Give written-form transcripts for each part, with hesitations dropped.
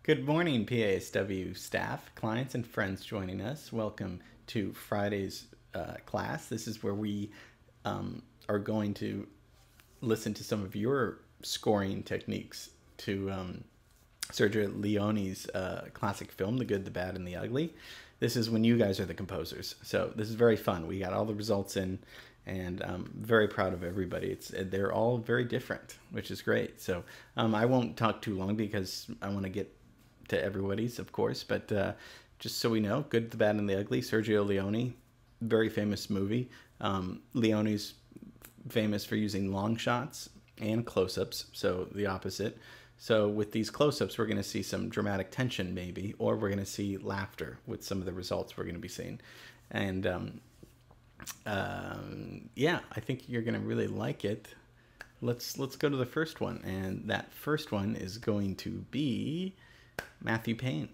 Good morning, PASW staff, clients, and friends joining us. Welcome to Friday's class. This is where we are going to listen to some of your scoring techniques to Sergio Leone's classic film, The Good, the Bad, and the Ugly. This is when you guys are the composers. So this is very fun. We got all the results in, and I'm very proud of everybody. They're all very different, which is great. So I won't talk too long because I want to get to everybody's, of course, but just so we know, Good, the Bad, and the Ugly, Sergio Leone, very famous movie. Leone's famous for using long shots and close-ups, so the opposite. So with these close-ups, we're going to see some dramatic tension maybe, or we're going to see laughter with some of the results we're going to be seeing. And yeah, I think you're going to really like it. Let's go to the first one, and that first one is going to be Matthew Payne.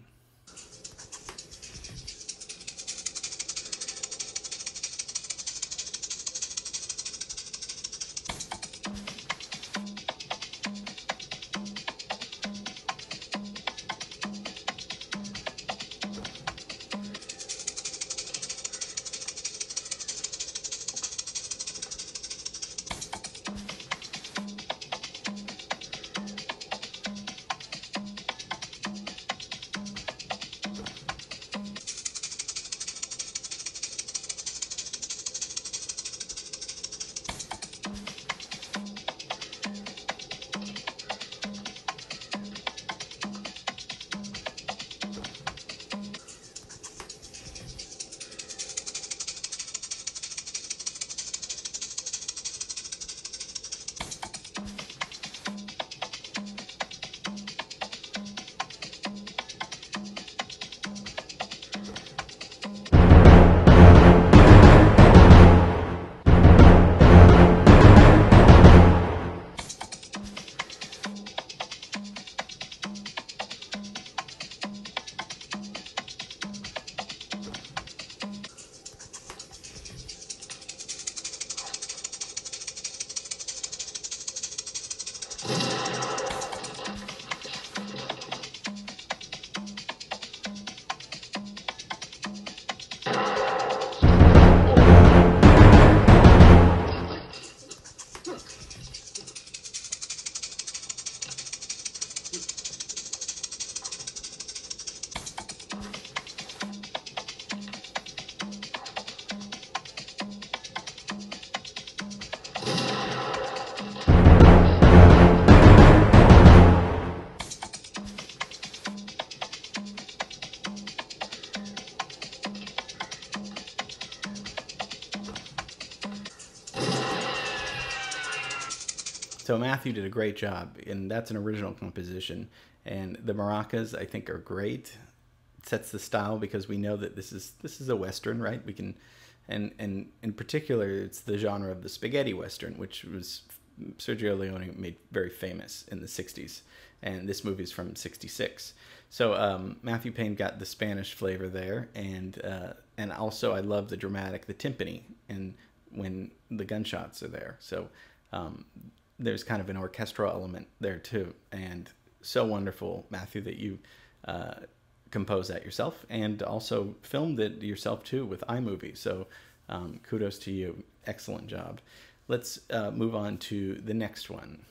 So Matthew did a great job, and that's an original composition. And the maracas, I think, are great. It sets the style because we know that this is a Western, right? We can, and in particular, it's the genre of the spaghetti Western, which was Sergio Leone made very famous in the 60s. And this movie is from 66. So Matthew Payne got the Spanish flavor there, and also I love the dramatic, the timpani, and when the gunshots are there. So there's kind of an orchestral element there too, and so wonderful, Matthew, that you composed that yourself and also filmed it yourself too with iMovie. So kudos to you, excellent job. Let's move on to the next one.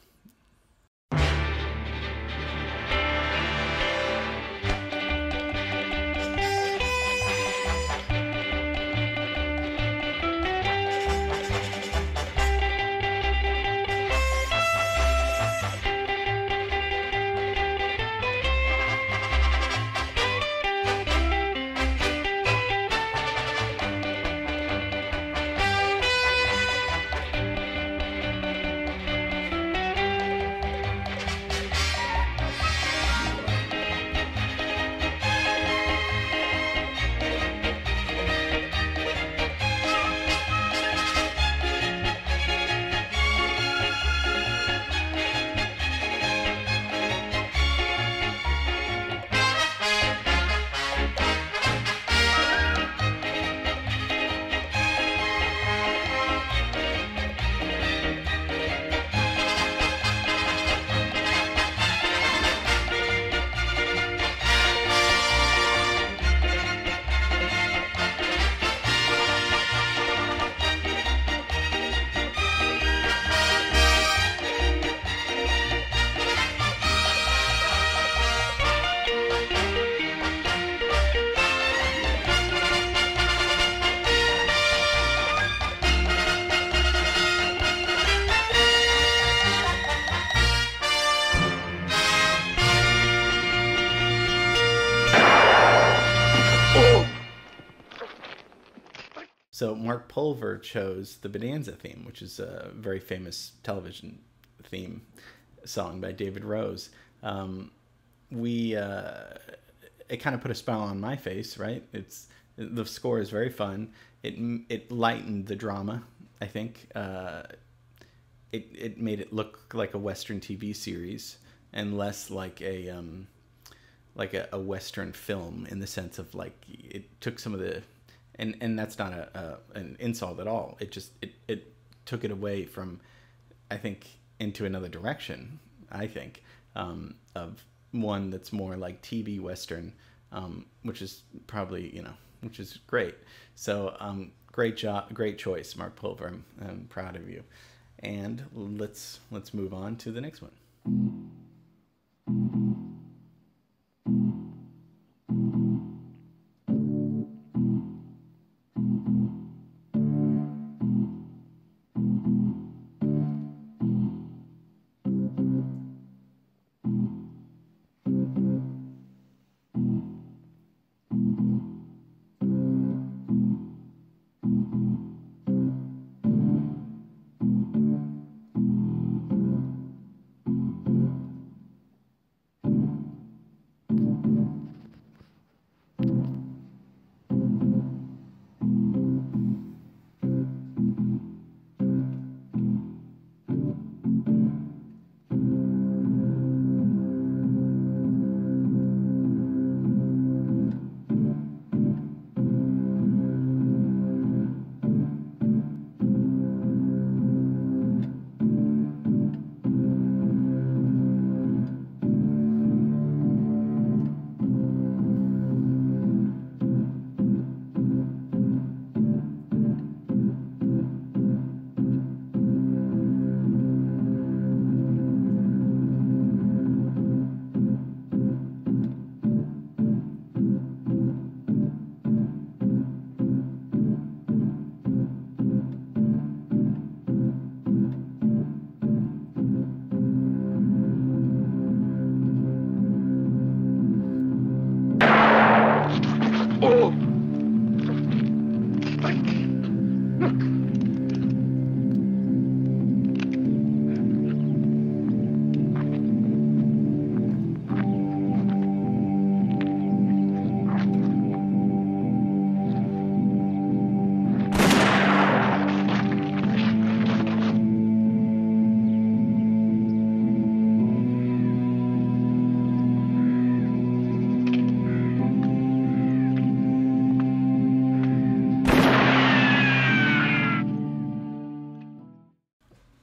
So Mark Pulver chose the Bonanza theme, which is a very famous television theme song by David Rose. We It kind of put a smile on my face, right? The score is very fun. It lightened the drama, I think. It made it look like a Western TV series and less like a Western film, in the sense of like it took some of the, and that's not an insult at all. It took it away from, I think, into another direction. I think of one that's more like TV Western, which is probably, which is great. So great job, great choice, Mark Pulver. I'm proud of you. And let's move on to the next one.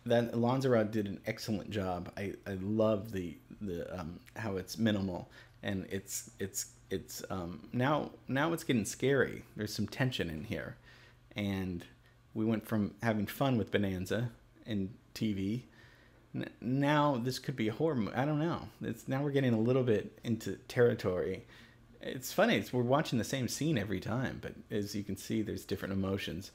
That Lanzarote did an excellent job. I love the how it's minimal, and it's now it's getting scary. There's some tension in here, and we went from having fun with Bonanza and TV. Now this could be a horror movie. I don't know. Now we're getting a little bit into territory. It's funny. We're watching the same scene every time, but as you can see, there's different emotions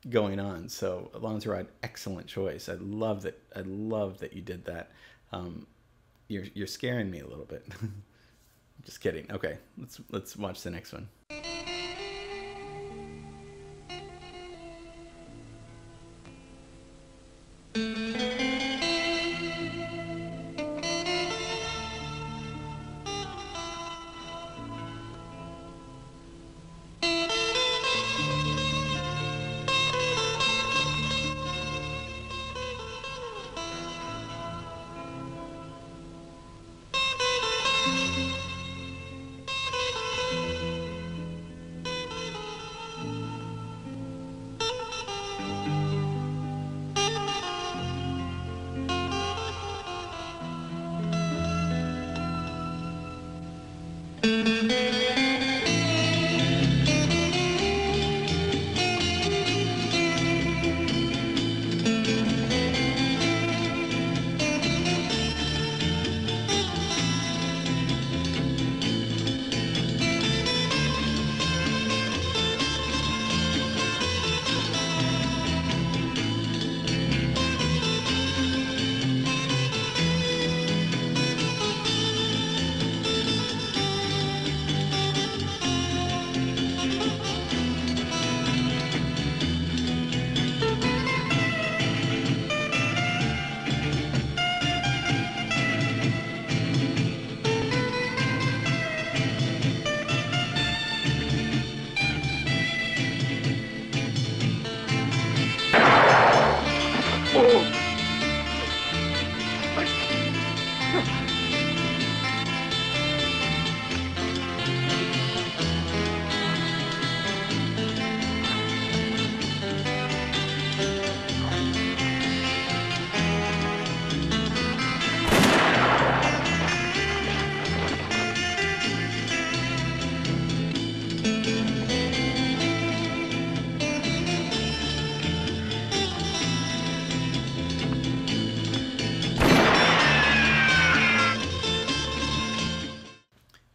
going on. So Lanzarote, excellent choice. I love that you did that. You're scaring me a little bit. Just kidding. Okay, let's watch the next one.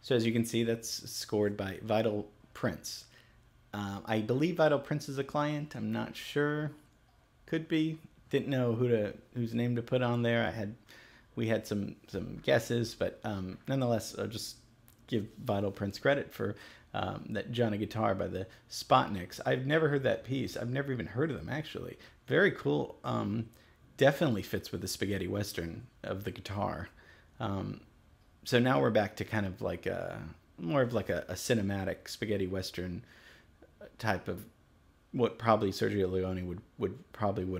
So as you can see, that's scored by Vital Prince. I believe Vital Prince is a client. I'm not sure. Could be. Didn't know whose name to put on there. We had some guesses, but nonetheless, I'll just give Vital Prince credit for that Johnny Guitar by the Spotniks. I've never heard that piece. I've never even heard of them, actually. Very cool. Definitely fits with the spaghetti western of the guitar. So now we're back to kind of like more of like a cinematic spaghetti western type of what probably Sergio Leone would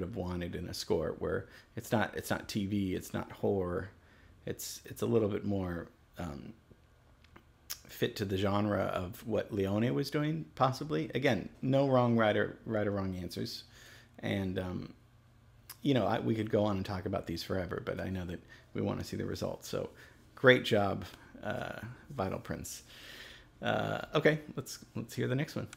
have wanted in a score, where it's not TV, it's not horror, it's a little bit more fit to the genre of what Leone was doing, possibly. Again, no right or wrong answers, and we could go on and talk about these forever, but I know that we want to see the results. So great job, Vital Prince. Okay, let's hear the next one.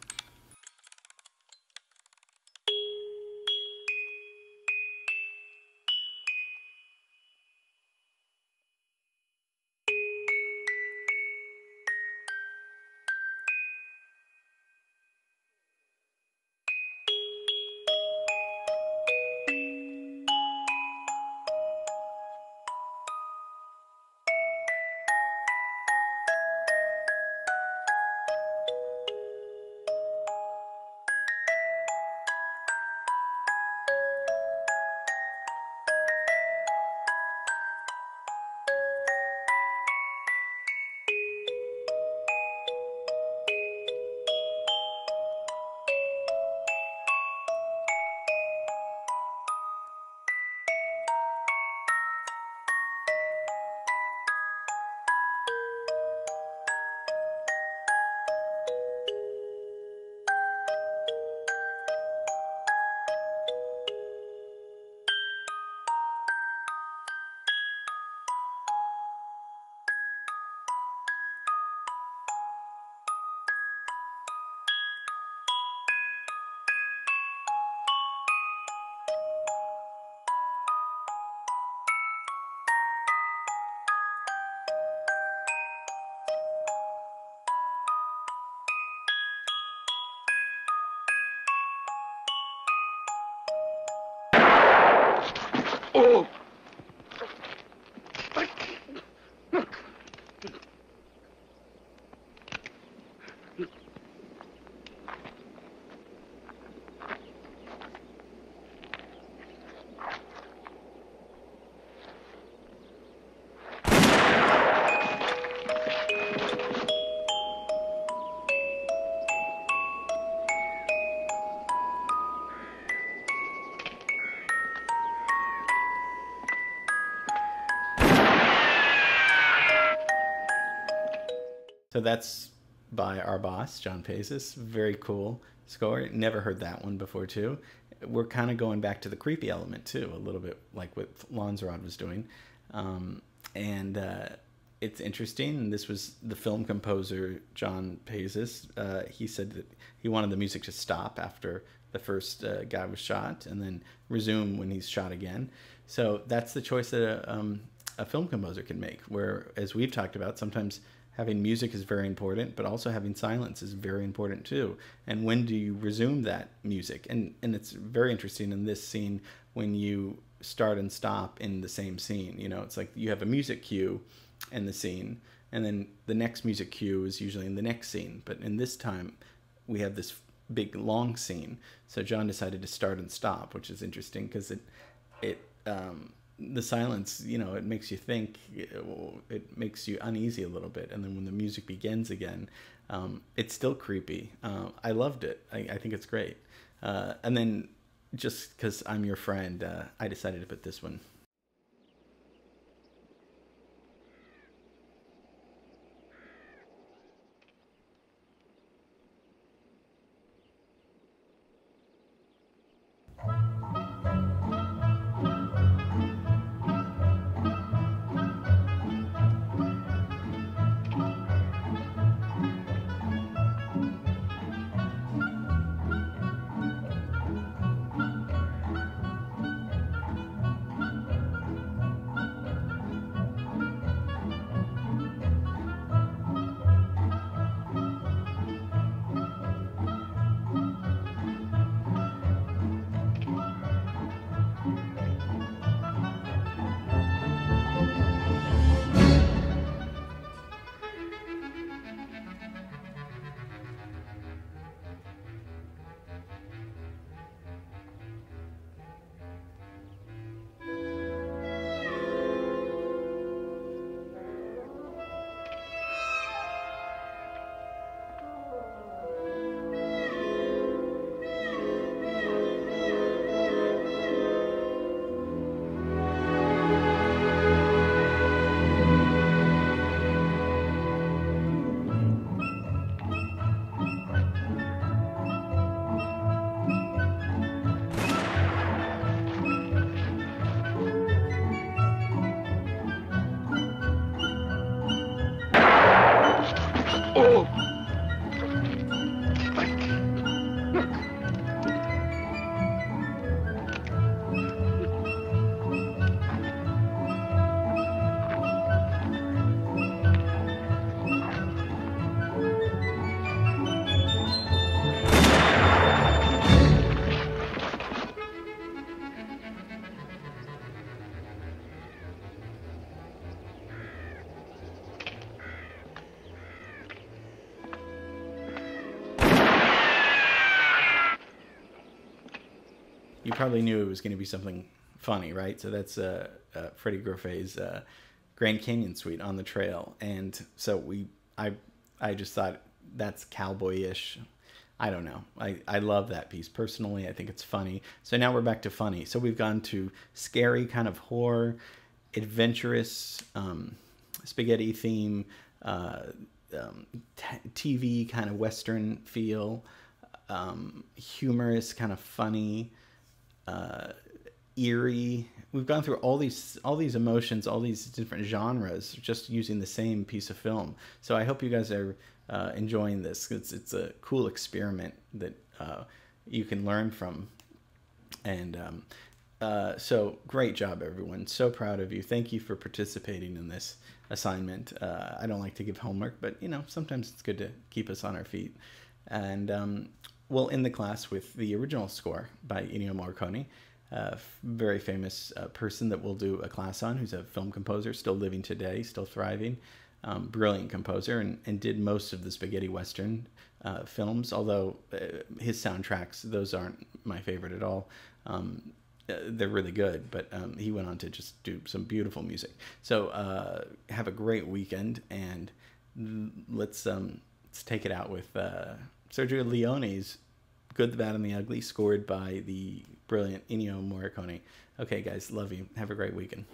Oh! So that's by our boss, John Pazis. Very cool score. Never heard that one before, too. We're kind of going back to the creepy element, too, a little bit like what Lanzarote was doing. It's interesting. And this was the film composer, John Pazis. He said that he wanted the music to stop after the first guy was shot and then resume when he's shot again. So that's the choice that a film composer can make, where, as we've talked about, sometimes having music is very important, but also having silence is very important too. And when do you resume that music? And it's very interesting in this scene when you start and stop in the same scene. You know, it's like you have a music cue in the scene, and then the next music cue is usually in the next scene. But in this time, we have this big long scene. So John decided to start and stop, which is interesting because the silence, you know, it makes you think, it makes you uneasy a little bit. And then when the music begins again, it's still creepy. I loved it. I think it's great. And then just because I'm your friend, I decided to put this one. You probably knew it was going to be something funny, right? So that's Freddie Groffet's Grand Canyon Suite on the Trail, and so I just thought that's cowboyish. I don't know. I love that piece personally. I think it's funny. So now we're back to funny. So we've gone to scary kind of horror, adventurous spaghetti theme, TV kind of Western feel, humorous kind of funny, eerie. We've gone through all these emotions, all these different genres, just using the same piece of film. So I hope you guys are enjoying this. It's a cool experiment that you can learn from. And so great job, everyone. So proud of you. Thank you for participating in this assignment. I don't like to give homework, but sometimes it's good to keep us on our feet. And we'll end the class with the original score by Ennio Morricone, a very famous person that we'll do a class on, who's a film composer, still living today, still thriving. Brilliant composer, and did most of the spaghetti Western films, although his soundtracks, those aren't my favorite at all. They're really good, but he went on to just do some beautiful music. So have a great weekend, and let's take it out with Sergio Leone's Good, the Bad, and the Ugly, scored by the brilliant Ennio Morricone. Okay, guys, love you. Have a great weekend.